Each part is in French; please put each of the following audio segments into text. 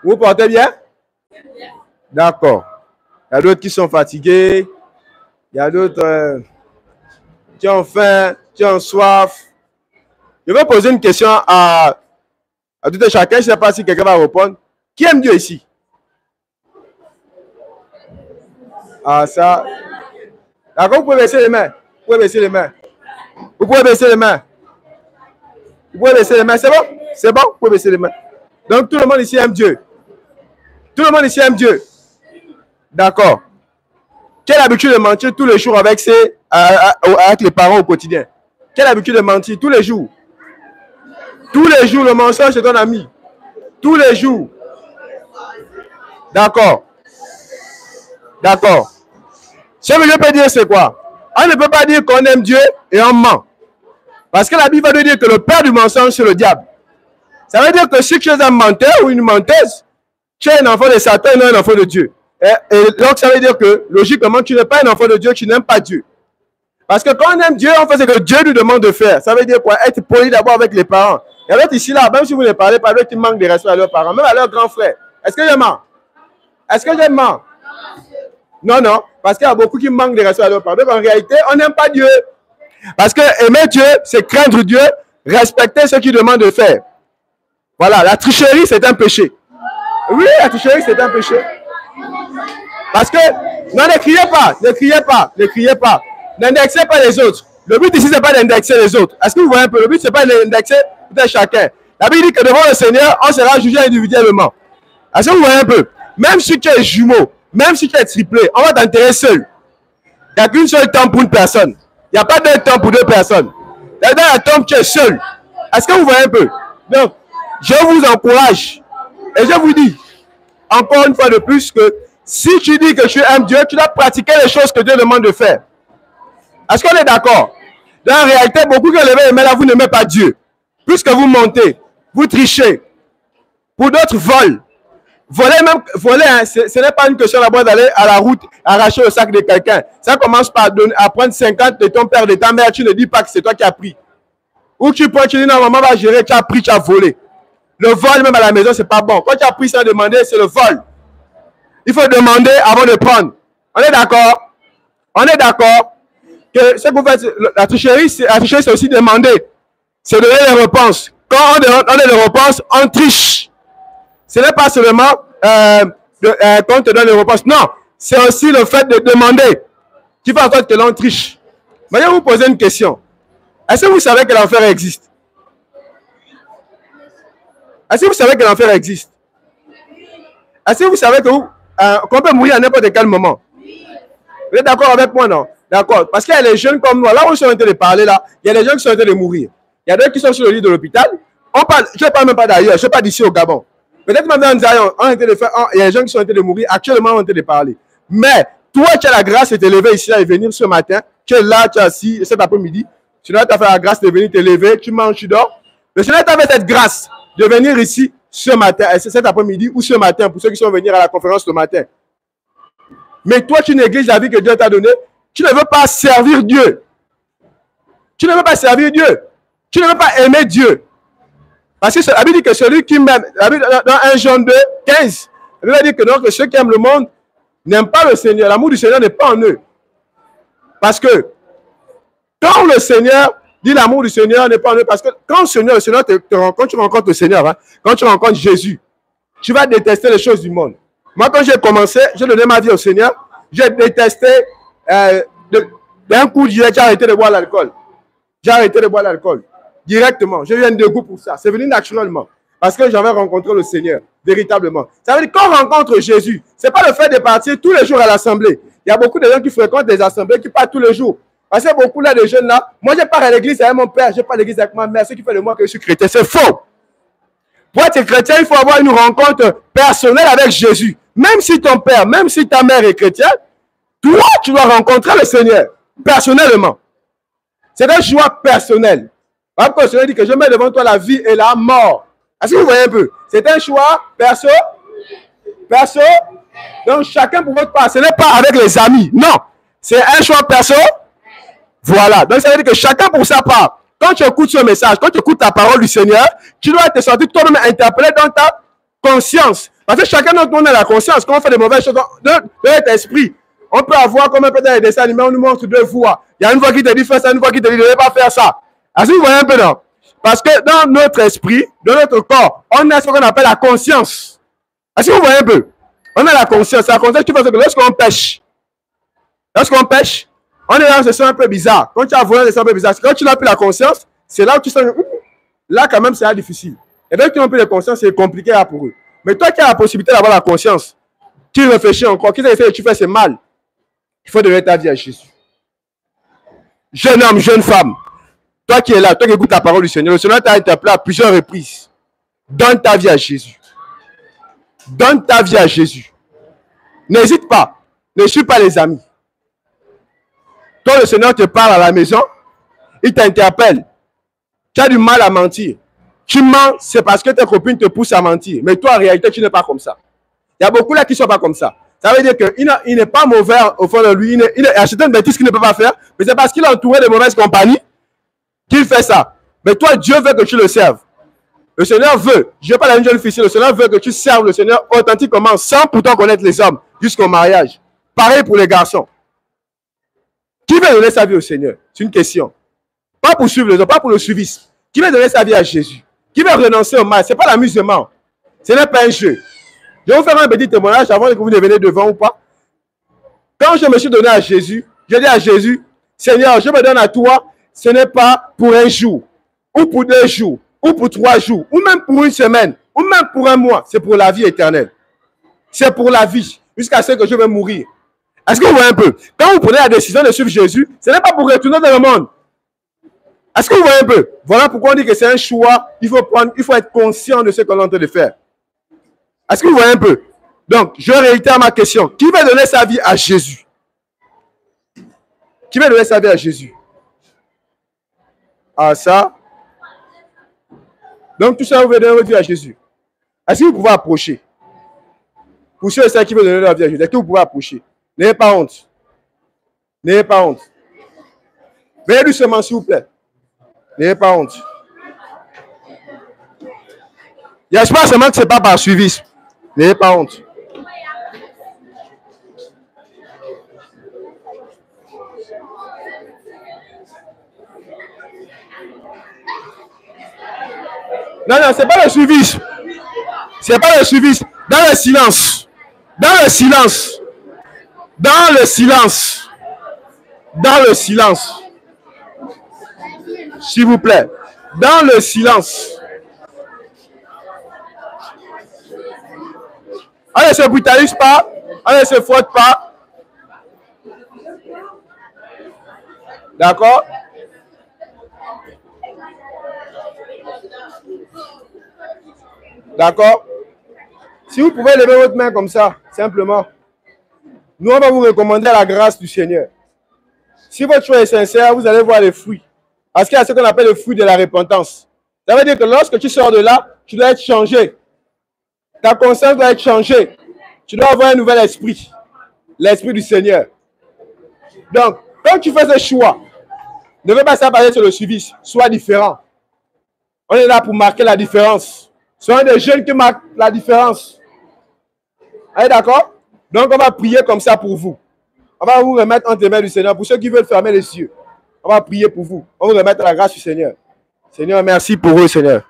Vous vous portez bien? D'accord. Il y a d'autres qui sont fatigués. Il y a d'autres qui ont faim, qui ont soif. Je vais poser une question à tout un chacun. Je ne sais pas si quelqu'un va répondre. Qui aime Dieu ici? Ah, ça. D'accord, vous pouvez baisser les mains. Vous pouvez baisser les mains. Vous pouvez baisser les mains. Vous pouvez baisser les mains. C'est bon? C'est bon? Vous pouvez baisser les mains. Donc, tout le monde ici aime Dieu. Tout le monde ici aime Dieu. D'accord. Quelle habitude de mentir tous les jours avec les parents au quotidien? Quelle habitude de mentir tous les jours? Tous les jours, le mensonge c'est ton ami. Tous les jours. D'accord. D'accord. Ce que je peux dire, c'est quoi? On ne peut pas dire qu'on aime Dieu et on ment. Parce que la Bible va nous dire que le père du mensonge, c'est le diable. Ça veut dire que si tu es un menteur ou une menteuse, tu es un enfant de Satan et non un enfant de Dieu. Et donc, ça veut dire que, logiquement, tu n'es pas un enfant de Dieu, tu n'aimes pas Dieu. Parce que quand on aime Dieu, on fait ce que Dieu nous demande de faire. Ça veut dire quoi? Être poli d'abord avec les parents. Il y a d'autres ici, là, même si vous ne parlez pas, d'autres qui manquent de respect à leurs parents, même à leurs grands frères. Est-ce que je mens? Est-ce que je mens? Non, non. Parce qu'il y a beaucoup qui manquent de respect à leurs parents. Donc, en réalité, on n'aime pas Dieu. Parce que aimer Dieu, c'est craindre Dieu, respecter ce qu'il demande de faire. Voilà, la tricherie, c'est un péché. Oui, la tricherie, c'est un péché. Parce que, non, ne criez pas, ne criez pas, ne criez pas. N'indexez pas les autres. Le but ici, ce n'est pas d'indexer les autres. Est-ce que vous voyez un peu? Le but, ce n'est pas d'indexer tout un chacun. La Bible dit que devant le Seigneur, on sera jugé individuellement. Est-ce que vous voyez un peu? Même si tu es jumeau, même si tu es triplé, on va t'enterrer seul. Il n'y a qu'une seule tombe pour une personne. Il n'y a pas deux tombes pour deux personnes. Dans la tombe, tu es seul. Est-ce que vous voyez un peu? Donc, je vous encourage et je vous dis, encore une fois de plus, que si tu dis que tu aimes Dieu, tu dois pratiquer les choses que Dieu demande de faire. Est-ce qu'on est d'accord? Dans la réalité, beaucoup qui ont levé les mains là, vous n'aimez pas Dieu. Puisque vous montez, vous trichez. Pour d'autres, volent. Voler, hein, ce n'est pas une question d'abord d'aller à la route, arracher le sac de quelqu'un. Ça commence par prendre 50 de ton père, de ta mère. Tu ne dis pas que c'est toi qui as pris. Ou tu prends, tu dis non, maman va gérer, tu as pris, tu as volé. Le vol, même à la maison, c'est pas bon. Quand tu as pris sans demander, c'est le vol. Il faut demander avant de prendre. On est d'accord? On est d'accord que ce que vous faites, la tricherie, c'est aussi demander. C'est donner les réponses. Quand on donne les réponses, on triche. Ce n'est pas seulement quand on te donne les réponses. Non, c'est aussi le fait de demander qui fait en sorte que l'on triche. Mais je vais vous poser une question. Est-ce que vous savez que l'enfer existe? Est-ce que vous savez que l'enfer existe? Est-ce que vous savez qu'on peut mourir à n'importe quel moment? Vous êtes d'accord avec moi, non? D'accord. Parce qu'il y a les jeunes comme moi. Là où je suis en train de parler, là, il y a des gens qui sont en train de mourir. Il y a d'autres qui sont sur le lit de l'hôpital. Je ne parle même pas d'ailleurs. Je ne parle d'ici au Gabon. Peut-être même dans Zion, il y a des gens qui sont en train de mourir. Actuellement, on est en train de parler. Mais toi, tu as la grâce de te lever ici et venir ce matin. Tu es là, tu es assis cet après-midi. Tu as fait la grâce de venir te lever. Tu manges, tu dors. Le Seigneur t'a fait cette grâce de venir ici ce matin, cet après-midi ou ce matin, pour ceux qui sont venus à la conférence ce matin. Mais toi, tu négliges la vie que Dieu t'a donnée. Tu ne veux pas servir Dieu. Tu ne veux pas servir Dieu. Tu ne veux pas aimer Dieu. Parce que la Bible dit que celui qui m'aime, dans 1 Jean 2, 15, la Bible dit que, donc, que ceux qui aiment le monde n'aiment pas le Seigneur. L'amour du Seigneur n'est pas en eux. Parce que quand le Seigneur dit l'amour du Seigneur n'est pas en eux, parce que quand le Seigneur te rencontre, tu rencontres le Seigneur, hein, quand tu rencontres Jésus, tu vas détester les choses du monde. Moi, quand j'ai commencé, j'ai donné ma vie au Seigneur, j'ai détesté d'un coup, j'ai arrêté de boire l'alcool. J'ai arrêté de boire l'alcool. Directement. J'ai eu un dégoût pour ça. C'est venu naturellement. Parce que j'avais rencontré le Seigneur. Véritablement. Ça veut dire qu'on rencontre Jésus. Ce n'est pas le fait de partir tous les jours à l'assemblée. Il y a beaucoup de gens qui fréquentent des assemblées qui partent tous les jours. Parce que beaucoup là de jeunes là. Moi, je pars à l'église avec mon père. Je pars à l'église avec ma mère. Ce qui fait de moi que je suis chrétien. C'est faux. Pour être chrétien, il faut avoir une rencontre personnelle avec Jésus. Même si ton père, même si ta mère est chrétienne, toi, tu dois rencontrer le Seigneur. Personnellement. C'est un choix personnel. Parce que le Seigneur dit que je mets devant toi la vie et la mort. Est-ce que vous voyez un peu? C'est un choix perso. Perso. Donc chacun pour votre part. Ce n'est pas avec les amis. Non. C'est un choix perso. Voilà. Donc ça veut dire que chacun pour sa part. Quand tu écoutes ce message, quand tu écoutes la parole du Seigneur, tu dois te sentir toi-même interpellé dans ta conscience. Parce que chacun d'entre nous a la conscience. Quand on fait des mauvaises choses dans notre esprit, on peut avoir, comme un peu dans les dessins animés, on nous montre deux voix. Il y a une voix qui te dit fais ça, une voix qui te dit ne devez pas faire ça. Est-ce que vous voyez un peu, non? Parce que dans notre esprit, dans notre corps, on a ce qu'on appelle la conscience. Est-ce que vous voyez un peu? On a la conscience. La conscience qui fait que lorsqu'on pêche, on est dans ce sens un peu bizarre. Quand tu as volé, c'est un peu bizarre. Quand tu n'as plus la conscience, c'est là où tu sens que là, quand même, c'est difficile. Et dès que tu n'as plus de conscience, c'est compliqué là pour eux. Mais toi qui as la possibilité d'avoir la conscience, qui réfléchit encore, qui sait que tu fais, c'est mal. Il faut donner ta vie à Jésus. Jeune homme, jeune femme, toi qui es là, toi qui écoutes la parole du Seigneur, le Seigneur t'a interpellé à plusieurs reprises. Donne ta vie à Jésus. Donne ta vie à Jésus. N'hésite pas. Ne suis pas les amis. Toi, le Seigneur te parle à la maison, il t'interpelle. Tu as du mal à mentir. Tu mens, c'est parce que tes copines te poussent à mentir. Mais toi, en réalité, tu n'es pas comme ça. Il y a beaucoup là qui ne sont pas comme ça. Ça veut dire qu'il n'est pas mauvais au fond de lui. Il a acheté une bêtise qu'il ne peut pas faire. Mais c'est parce qu'il est entouré de mauvaises compagnies qu'il fait ça. Mais toi, Dieu veut que tu le serves. Le Seigneur veut. Je ne veux pas la jeune fille. Le Seigneur veut que tu serves le Seigneur authentiquement sans pourtant connaître les hommes jusqu'au mariage. Pareil pour les garçons. Qui veut donner sa vie au Seigneur? C'est une question. Pas pour suivre les hommes, pas pour le suivisme. Qui veut donner sa vie à Jésus? Qui veut renoncer au mal? Ce n'est pas l'amusement. Ce n'est pas un jeu. Je vais vous faire un petit témoignage avant que vous ne veniez devant ou pas. Quand je me suis donné à Jésus, je dis à Jésus, Seigneur, je me donne à toi, ce n'est pas pour un jour, ou pour 2 jours, ou pour 3 jours, ou même pour une semaine, ou même pour un mois. C'est pour la vie éternelle. C'est pour la vie, jusqu'à ce que je vais mourir. Est-ce que vous voyez un peu? Quand vous prenez la décision de suivre Jésus, ce n'est pas pour retourner dans le monde. Est-ce que vous voyez un peu? Voilà pourquoi on dit que c'est un choix. Il faut être conscient de ce qu'on est en train de faire. Est-ce que vous voyez un peu? Donc, je réitère ma question. Qui va donner sa vie à Jésus? Qui va donner sa vie à Jésus? Ah, ça. Donc, tout ça, vous veut donner votre vie à Jésus. Est-ce que vous pouvez approcher? Pour ceux et celles qui veulent donner leur vie à Jésus, est-ce que vous pouvez approcher? N'ayez pas honte. N'ayez pas honte. Venez doucement, s'il vous plaît. N'ayez pas honte. J'espère seulement que ce n'est pas par suivisme. N'ayez pas honte. Non, non, ce n'est pas le suivisme. Ce n'est pas le suivisme. Dans le silence. Dans le silence. Dans le silence. Dans le silence. S'il vous plaît. Dans le silence. On ne se brutalise pas. On ne se frotte pas. D'accord? D'accord? Si vous pouvez lever votre main comme ça, simplement. Nous, on va vous recommander la grâce du Seigneur. Si votre choix est sincère, vous allez voir les fruits. Parce qu'il y a ce qu'on appelle le fruit de la repentance. Ça veut dire que lorsque tu sors de là, tu dois être changé. Ta conscience doit être changée. Tu dois avoir un nouvel esprit. L'esprit du Seigneur. Donc, quand tu fais ce choix, ne veux pas s'appuyer sur le suivi. Sois différent. On est là pour marquer la différence. Soyez des jeunes qui marquent la différence. Allez, d'accord? Donc, on va prier comme ça pour vous. On va vous remettre entre les mains du Seigneur. Pour ceux qui veulent fermer les yeux, on va prier pour vous. On va vous remettre la grâce du Seigneur. Seigneur, merci pour eux, Seigneur.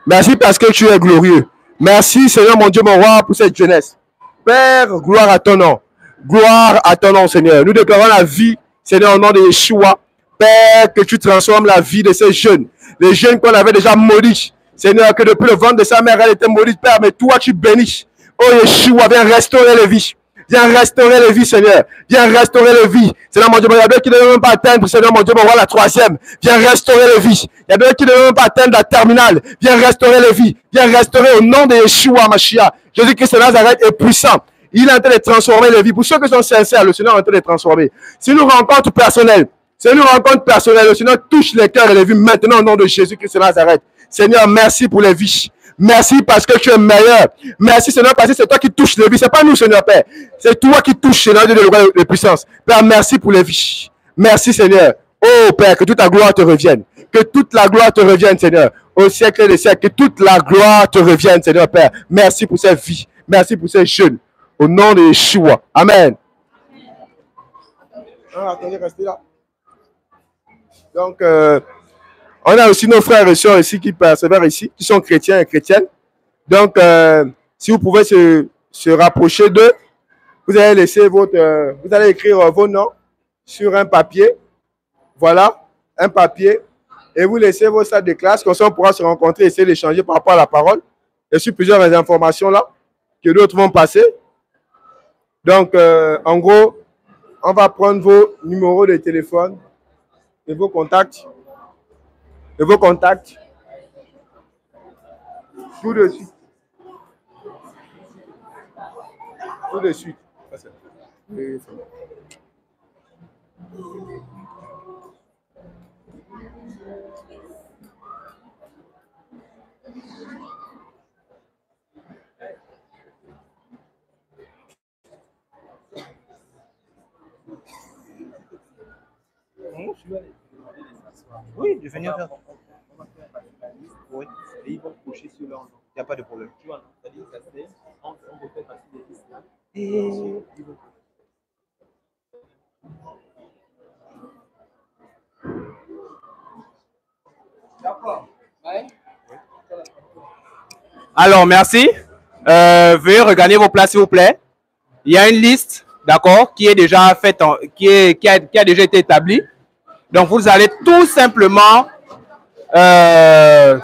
Merci parce que tu es glorieux. Merci, Seigneur, mon Dieu, mon roi, pour cette jeunesse. Père, gloire à ton nom. Gloire à ton nom, Seigneur. Nous déclarons la vie, Seigneur, au nom de Yeshua. Père, que tu transformes la vie de ces jeunes. Les jeunes qu'on avait déjà maudits. Seigneur, que depuis le ventre de sa mère, elle était maudite, Père, mais toi, tu bénis. Oh, Yeshua, viens restaurer les vies. Viens restaurer les vies, Seigneur. Viens restaurer les vies. Seigneur, mon Dieu, il y a d'autres qui ne veulent même pas atteindre, Seigneur, mon Dieu, mon roi, la 3e. Viens restaurer les vies. Il y a d'autres qui ne veulent même pas atteindre la terminale. Viens restaurer les vies. Viens restaurer au nom de Yeshua, Mashiach. Jésus-Christ de Nazareth est puissant. Il est en train de transformer les vies. Pour ceux qui sont sincères, le Seigneur est en train de transformer. Si nous rencontrons personnelles, le Seigneur touche les cœurs et les vies maintenant au nom de Jésus-Christ de Nazareth. Seigneur, merci pour les vies. Merci parce que tu es meilleur. Merci, Seigneur, parce que c'est toi qui touches les vies. Ce n'est pas nous, Seigneur, Père. C'est toi qui touches, Seigneur, de puissance. Père, merci pour les vies. Merci, Seigneur. Oh, Père, que toute la gloire te revienne. Que toute la gloire te revienne, Seigneur. Au siècle des siècles, que toute la gloire te revienne, Seigneur, Père. Merci pour cette vie. Merci pour ces jeunes. Au nom de Yeshua. Amen. Attendez, restez là. Donc, on a aussi nos frères et sœurs ici qui persévèrent ici, qui sont chrétiens et chrétiennes. Donc, si vous pouvez se rapprocher d'eux, vous allez laisser vous allez écrire vos noms sur un papier. Voilà, un papier. Et vous laissez vos salles de classe, comme ça on pourra se rencontrer et essayer d'échanger par rapport à la parole. Et sur plusieurs informations là, que d'autres vont passer. Donc, en gros, on va prendre vos numéros de téléphone et vos contacts. Tout de suite. Tout de suite. Oui, je vais venir faire. Oui, et ils vont coucher sur leur nom. Il n'y a pas de problème. Tu vois, c'est-à-dire que c'est on refait partie des listes là. Et d'accord. Ouais. Alors, merci. Veuillez regagner vos places, s'il vous plaît. Il y a une liste, d'accord, qui est déjà faite, qui a déjà été établie. Donc, vous allez tout simplement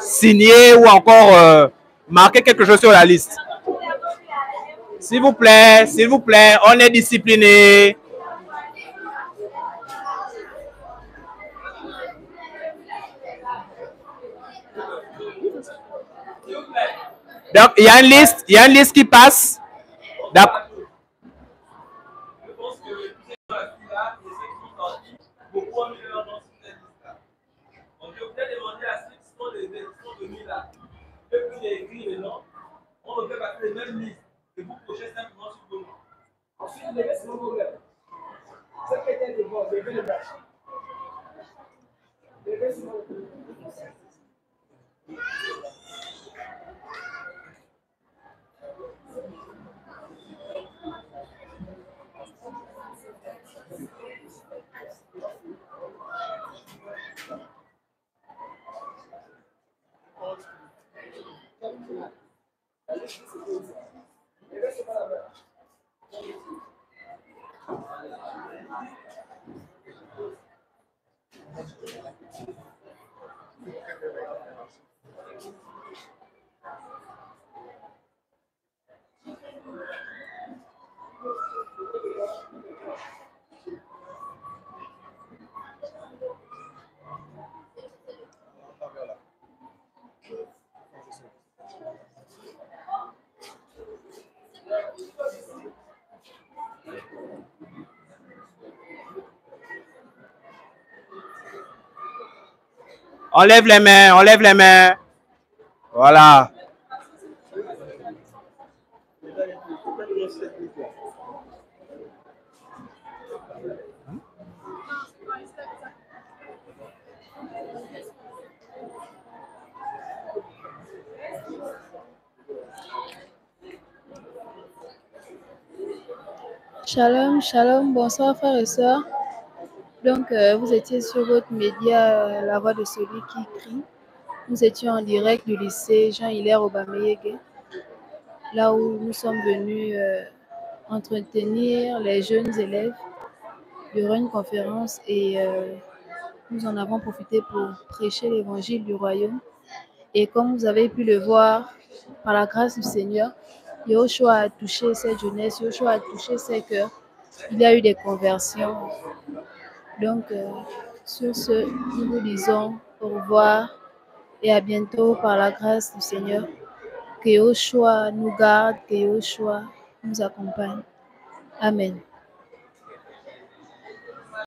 signer ou encore marquer quelque chose sur la liste. S'il vous plaît, on est discipliné. Donc, il y a une liste qui passe. D'accord. On refait passer les mêmes listes et vous cochez simplement sur vos noms. Ensuite, vous levez sur vos lèvres. Ce qui était devant, levez le bras. Levez sur vos lèvres. On lève les mains, on lève les mains. Voilà. Shalom, shalom, bonsoir frères et sœurs. Donc, vous étiez sur votre média, La Voix de celui qui crie. Nous étions en direct du lycée Jean-Hilaire Obameyege, là où nous sommes venus entretenir les jeunes élèves durant une conférence et nous en avons profité pour prêcher l'évangile du royaume. Et comme vous avez pu le voir, par la grâce du Seigneur, Yahushua a touché cette jeunesse, Yahushua a touché ses cœurs. Il y a eu des conversions. Donc, sur ce, nous vous disons au revoir et à bientôt par la grâce du Seigneur. Que Yahushua nous garde, que Yahushua nous accompagne. Amen.